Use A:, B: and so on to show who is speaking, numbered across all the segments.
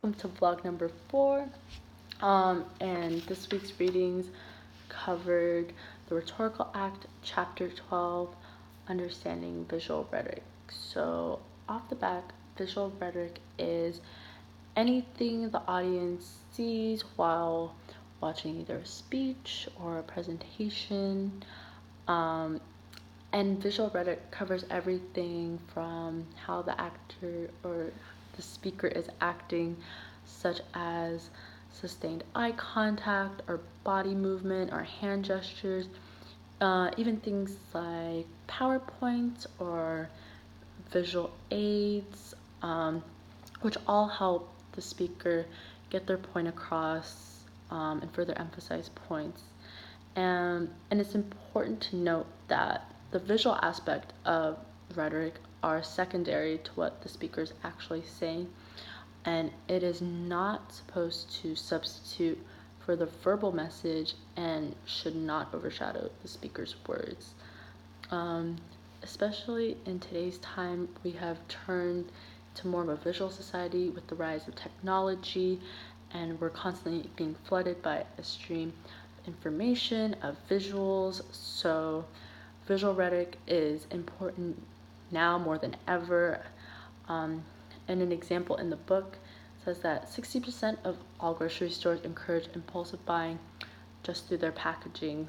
A: welcome to vlog number 4. And this week's readings covered the Rhetorical Act, chapter 12, Understanding Visual Rhetoric. So off the bat, visual rhetoric is anything the audience sees while watching either a speech or a presentation. And visual rhetoric covers everything from how the actor or the speaker is acting, such as sustained eye contact or body movement or hand gestures, even things like PowerPoints or visual aids, which all help the speaker get their point across and further emphasize points. And it's important to note that the visual aspect of rhetoric are secondary to what the speaker is actually saying, and it is not supposed to substitute for the verbal message and should not overshadow the speaker's words. Especially in today's time, we have turned to more of a visual society with the rise of technology, and we're constantly being flooded by a stream of information, of visuals. So visual rhetoric is important now more than ever. And an example in the book says that 60% of all grocery stores encourage impulsive buying just through their packaging.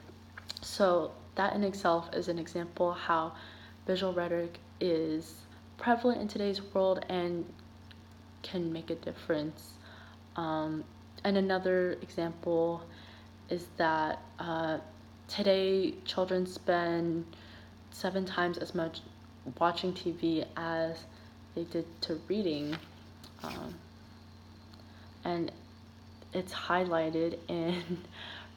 A: So that in itself is an example how visual rhetoric is prevalent in today's world and can make a difference. And another example is that today children spend 7 times as much watching TV as they did to reading, and it's highlighted in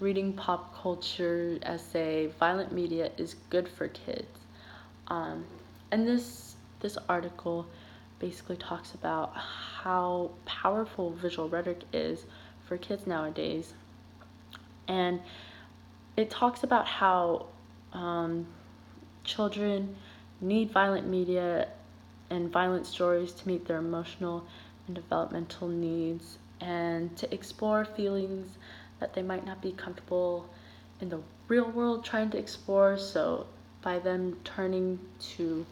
A: Reading Pop Culture essay, Violent Media is Good for Kids. And this article basically talks about how powerful visual rhetoric is for kids nowadays. And it talks about how children need violent media and violent stories to meet their emotional and developmental needs and to explore feelings that they might not be comfortable in the real world trying to explore. So by them turning to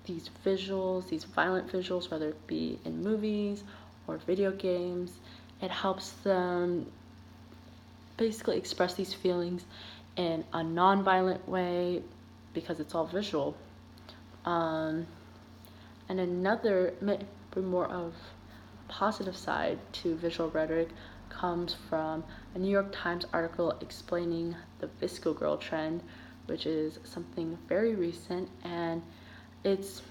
A: these visuals, these violent visuals, whether it be in movies or video games, it helps them basically express these feelings in a non-violent way because it's all visual. And another, more of a positive side to visual rhetoric comes from a New York Times article explaining the VSCO girl trend, which is something very recent, and it's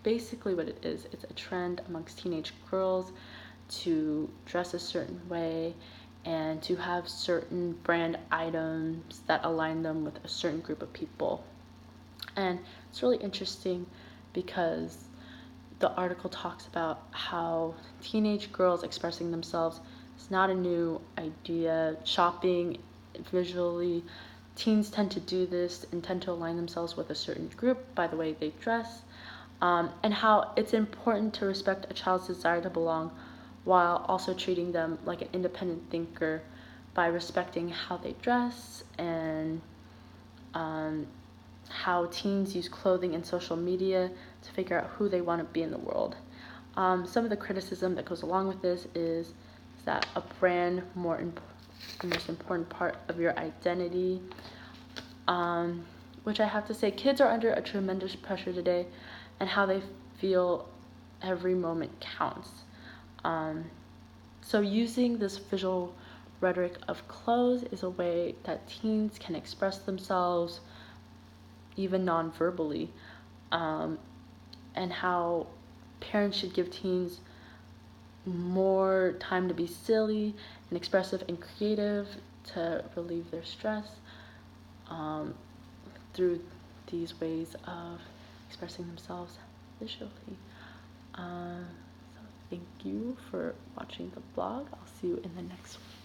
A: basically what it is. It's a trend amongst teenage girls to dress a certain way and to have certain brand items that align them with a certain group of people. And it's really interesting because the article talks about how teenage girls expressing themselves is not a new idea. Shopping visually, teens tend to do this and tend to align themselves with a certain group by the way they dress, and how it's important to respect a child's desire to belong while also treating them like an independent thinker by respecting how they dress and how teens use clothing and social media to figure out who they want to be in the world. Some of the criticism that goes along with this is that a brand the most important part of your identity, which I have to say, kids are under a tremendous pressure today, and how they feel every moment counts. So using this visual rhetoric of clothes is a way that teens can express themselves even non-verbally, and how parents should give teens more time to be silly and expressive and creative to relieve their stress through these ways of expressing themselves visually. So thank you for watching the vlog. I'll see you in the next one.